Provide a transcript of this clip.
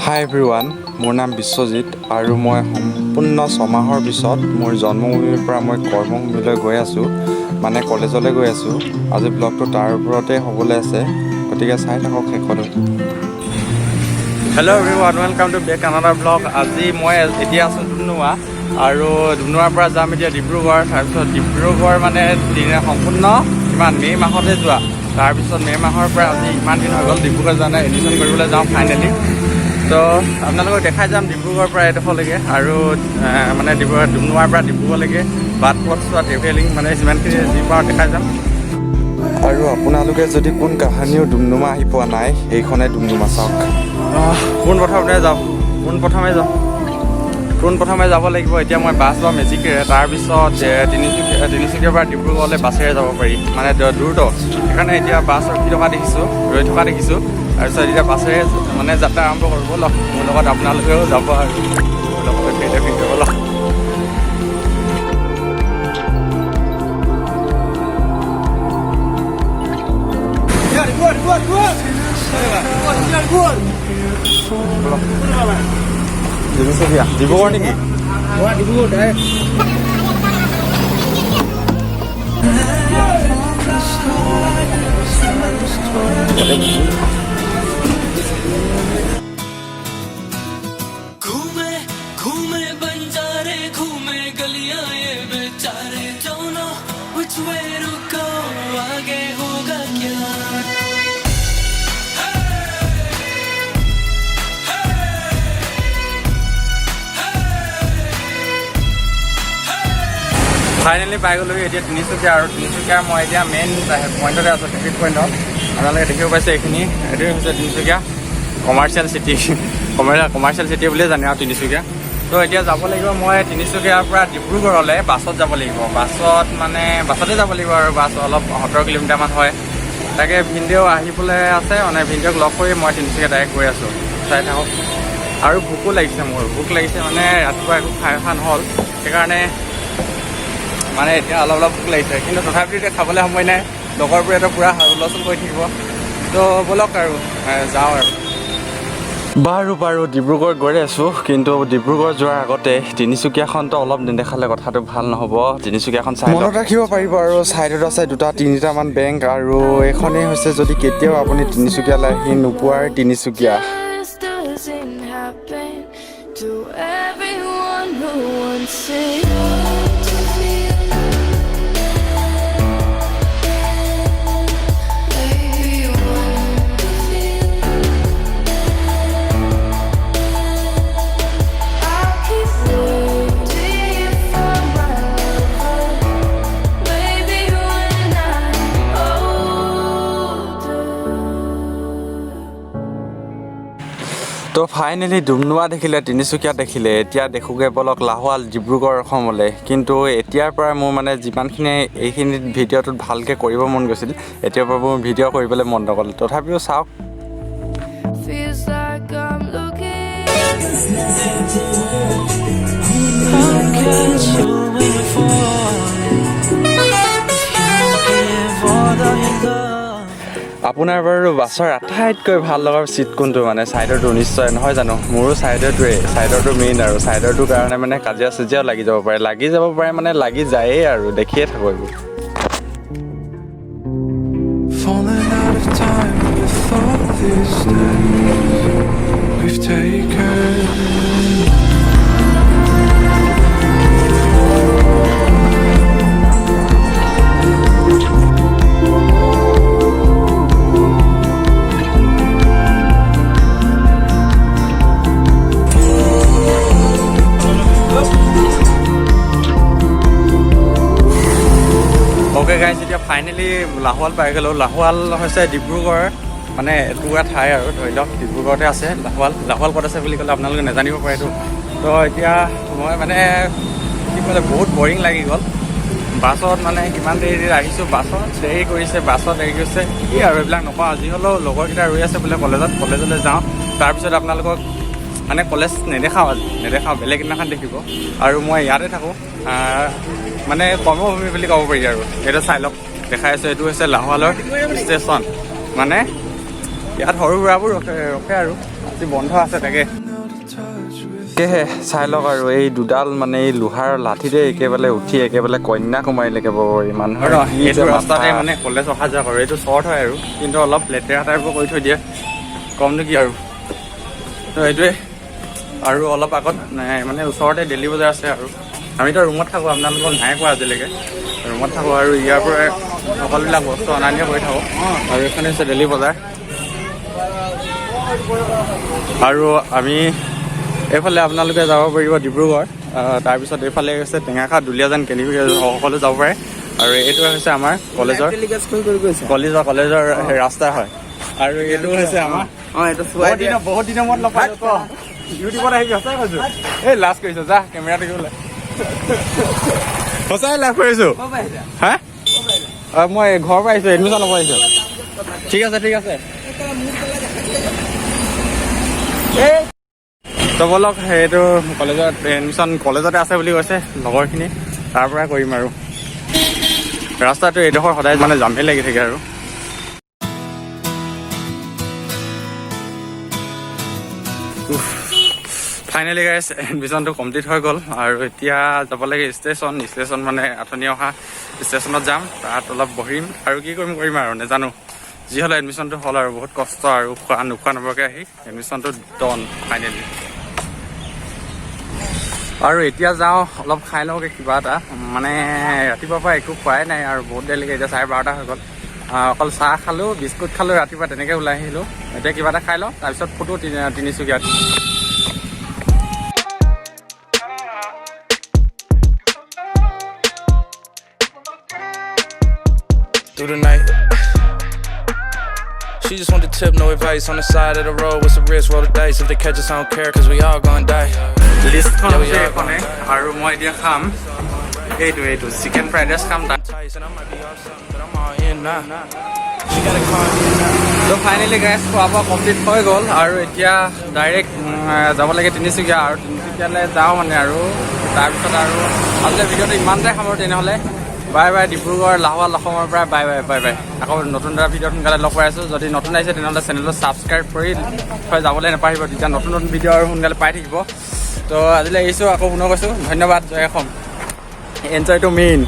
Hi everyone, মোৰ নাম বিশ্বজিত আৰু মই সম্পূৰ্ণ 6 মাহৰ পিছত মোৰ জন্মভূমিৰ পৰা মই কৰ্মভূমিলৈ গৈ আছো মানে কলেজলৈ গৈ আছো আজি ব্লগটো তাৰ ওপৰতে হ'বলৈ আছে গতিকে চাই থাকক শেষলৈ Hello everyone, welcome to back another vlog আজি মই এতিয়া আছো ডুমডুমা আৰু ডুমডুমাৰ পৰা যাম এতিয়া ডিব্ৰুগড় তাৰপিছত ডিব্ৰুগড় মানে দিনে সম্পূৰ্ণ কিমান মে মাহতে যোৱা তাৰপিছত মে মাহৰ পৰা আজি ইমান দিন হৈ গ'ল ডিব্ৰুগড় যোৱা নাই এডমিশ্যন কৰিবলৈ যাওঁ ফাইনেলি তো আপোনালোকক দেখাই যাম ডিব্ৰুগড়ৰ পৰা এডোখৰলৈকে আৰু মানে ডুমডুমাৰ পৰা ডিব্ৰুগড়লৈকে বাট পথ চোৱা ট্ৰেভেলিং মানে যিমানখিনি যি পাওঁ দেখাই যাম আৰু আপোনালোকে যদি কোন কাহানিও ডুমডুমা আহি পোৱা নাই সেইখনে ডুমডুমা চাওক পোনপ্ৰথমে যাব লাগিব এতিয়া মই বাছ বা মেজিকেৰে তাৰপিছত তিনিচুকীয়াৰ পৰা ডিব্ৰুগড়লৈ বাছেৰে যাব পাৰি মানে দূৰতো সেইকাৰণে এতিয়া বাছ ৰখি থকা দেখিছোঁ ৰৈ থকা দেখিছোঁ তাৰপিছত এতিয়া বাছেৰে মানে যাত্ৰা আৰম্ভ কৰিব লওক মোৰ লগত আপোনালোকেও যাব আৰু মোৰ লগত ভিডিঅ' লওক ডিব্ৰুগড় নেকি घूमे बंजारे घूमे गलियां ये बेचारे don't know which way to go आगे होगा क्या ফাইনেলি পাই গ'লোঁ এতিয়া তিনিচুকীয়া আৰু তিনিচুকীয়া মই এতিয়া মেইন পইণ্টতে আছোঁ ট্ৰেফিক পইণ্টত আপোনালোকে দেখিব পাইছে এইখিনি এইটোৱে হৈছে তিনিচুকীয়া কমাৰ্চিয়েল চিটি বুলিয়ে জানে আৰু তিনিচুকীয়া তো এতিয়া যাব লাগিব মই তিনিচুকীয়াৰ পৰা ডিব্ৰুগড়লৈ বাছত যাব লাগিব বাছতে যাব লাগিব আৰু বাছ অলপ 70 কিলোমিটাৰমান হয় তাকে ভিনদেউ আহিবলৈ আছে মানে ভিনদেউক লগ কৰি মই তিনিচুকীয়া ডাইৰেক্ট গৈ আছোঁ চাই থাকক আৰু ভোক লাগিছে মানে ৰাতিপুৱা একো খাই খোৱা নহ'ল সেইকাৰণে মানে এতিয়া অলপ ভোক লাগিছে কিন্তু তথাপিও এতিয়া খাবলৈ সময় নাই লগৰবোৰেতো পূৰা হুলস্থুল কৰি থাকিব তো ব'লক আৰু যাওঁ আৰু বাৰু ডিব্ৰুগড় গৈ আছোঁ কিন্তু ডিব্ৰুগড় যোৱাৰ আগতে তিনিচুকীয়াখনতো অলপ নেদেখালে কথাটো ভাল নহ'ব তিনিচুকীয়াখন চাই মনত ৰাখিব পাৰিব আৰু ছাইডত আছে 2-3টামান বেংক আৰু এইখনেই হৈছে যদি কেতিয়াও আপুনি তিনিচুকীয়ালৈ আহি নোপোৱাৰ তিনিচুকীয়া তো ফাইনেলি ডুমডুমা দেখিলে তিনিচুকীয়া দেখিলে এতিয়া দেখোগে বলক লাহোৱাল ডিব্ৰুগড় অসমলৈ কিন্তু এতিয়াৰ পৰা মোৰ মানে যিমানখিনি এইখিনি ভিডিঅ'টোত ভালকৈ কৰিব মন গৈছিল এতিয়াৰ পৰা মোৰ ভিডিঅ' কৰিবলৈ মন নগ'ল তথাপিও চাওক আপোনাৰ বাৰু বাছৰ আটাইতকৈ ভাল লগা চিট কোনটো মানে ছাইডৰটো নিশ্চয় নহয় জানো মোৰো ছাইডৰটো মেইন আৰু ছাইডৰটোৰ কাৰণে মানে কাজিয়া চাজিয়াও লাগি যাব পাৰে মানে লাগি যায়েই আৰু দেখিয়ে থাকোঁ এইবোৰ অ'কে গাইজ এতিয়া ফাইনেলি লাহোৱাল পাই গ'লোঁ লাহোৱাল হৈছে ডিব্ৰুগড় মানে এটুকুৰা ঠাই আৰু ধৰি লওক ডিব্ৰুগড়তে আছে লাহোৱাল ক'ত আছে বুলি ক'লে আপোনালোকে নাজানিব পাৰে এইটো তো এতিয়া মই মানে কি ক'লে বহুত বৰিং লাগি গ'ল বাছত মানে কিমান দেৰি আহিছোঁ বাছত দেৰি কৰিছে কি আৰু এইবিলাক নকওঁ যি হ'লেও লগৰকেইটা ৰৈ আছে বোলে কলেজলৈ যাওঁ তাৰপিছত আপোনালোকক মানে কলেজ নেদেখাওঁ বেলেগ দিনাখন দেখিব আৰু মই ইয়াতে থাকোঁ মানে কৰ্মভূমি বুলি ক'ব পাৰি আৰু এইটো চাই লওক দেখাই আছোঁ এইটো হৈছে লাহোৱালৰ ষ্টেচন মানে ইয়াত সৰু সুৰাবোৰ ৰখে আৰু আজি বন্ধ আছে তাকে সেয়েহে চাই লওক আৰু এই দুডাল মানে এই লোহাৰ লাঠিতে একেবাৰে উঠি একেবাৰে কন্যাকুমাৰীলৈকে পাবহি মানুহৰ এইটো ৰাস্তাতে মানে কলেজ অহা যোৱা কৰোঁ এইটো শ্বৰ্ট হয় আৰু কিন্তু অলপ লেতেৰা টাইপৰ কৰি থৈ দিয়ে কমনো কি আৰু তো এইটোৱে আৰু অলপ আগত মানে ওচৰতে ডেইলি বজাৰ আছে আৰু আমিতো ৰুমত থাকোঁ আপোনালোকক নাই কোৱা আজিলৈকে ৰুমত থাকোঁ আৰু ইয়াৰ পৰাই সকলোবিলাক বস্তু অনা নিয়া কৰি থাকোঁ আৰু এইখনে হৈছে ডেইলি বজাৰ আৰু আমি এইফালে আপোনালোকে যাব পাৰিব ডিব্ৰুগড় তাৰপিছত এইফালে হৈছে টেঙাখা দুলীয়াজান কেনিবি সকলো যাব পাৰে আৰু এইটো হৈছে আমাৰ কলেজৰ ৰাস্তা হয় আৰু এইটো হৈছে আমাৰ বহুত দিনৰ মূৰত লগ পাইছোঁ ক ইউটিউবত আহি সঁচাই কৈছোঁ এই লাজ কৰিছোঁ যা কেমেৰা দেখিবলৈ সঁচাই লাভ কৰিছোঁ হা মই ঘৰৰ পৰা আহিছোঁ এডমিশ্যন ল'ব আহিছোঁ ঠিক আছে তো বলক সেইটো কলেজত এডমিশ্যন কলেজতে আছে বুলি কৈছে লগৰখিনি তাৰ পৰাই কৰিম আৰু ৰাস্তাটো এইডোখৰ সদায় মানে জামেই লাগি থাকে আৰু ফাইনেলি গাইজ এডমিশ্যনটো কমপ্লিট হৈ গ'ল আৰু এতিয়া যাব লাগে ষ্টেচন মানে আথনি অহা ষ্টেচনত যাম তাত অলপ বহিম আৰু কি কৰিম আৰু নাজানো যি হ'লে এডমিশ্যনটো হ'ল আৰু বহুত কষ্ট আৰু নোখোৱা নপৰাকৈ আহি এডমিশ্যনটো ডন ফাইনেলি আৰু এতিয়া যাওঁ অলপ খাই লওঁগৈ কিবা এটা মানে ৰাতিপুৱাৰ পৰা একো খোৱাই নাই আৰু বহুত দেৰিলৈকে এতিয়া 12:30 হৈ গ'ল অকল চাহ খালোঁ বিস্কুট খালোঁ ৰাতিপুৱা তেনেকৈ ওলাই আহিলোঁ এতিয়া কিবা এটা খাই লওঁ তাৰপিছত ফুটো তিনিচুকীয়াত through the night. She just want the tip, no advice. On the side of the road, what's the risk? Roll the dice. If they catch us, I don't care, cause we all gonna die. লিষ্টখন হৈছে এখনে আৰু মই এতিয়া খাম এইটো chicken fried rice খাম তাত তো ফাইনেলি গাইজ খোৱা বোৱা কমপ্লিট হৈ গ'ল আৰু এতিয়া ডাইৰেক্ট যাব লাগে তিনিচুকীয়া আৰু তিনিচুকীয়ালৈ যাওঁ মানে আৰু তাৰপিছত আৰু আজিলৈ ভিডিঅ'টো ইমানতে সামৰোঁ তেনেহ'লে বাই বাই ডিব্ৰুগড় লাহোৱাল অসমৰ পৰা বাই বাই আকৌ নতুন এটা ভিডিঅ'ত সোনকালে লগ পাই আছোঁ যদি নতুন আহিছে তেনেহ'লে চেনেলটো ছাবস্ক্ৰাইব কৰি থৈ যাবলৈ নাপাহৰিব তেতিয়া নতুন ভিডিঅ' আৰু সোনকালে পাই থাকিব তো আজিলৈ আহিছোঁ আকৌ পুনৰ কৈছোঁ ধন্যবাদ জয় অসম এনজয় টু মেইন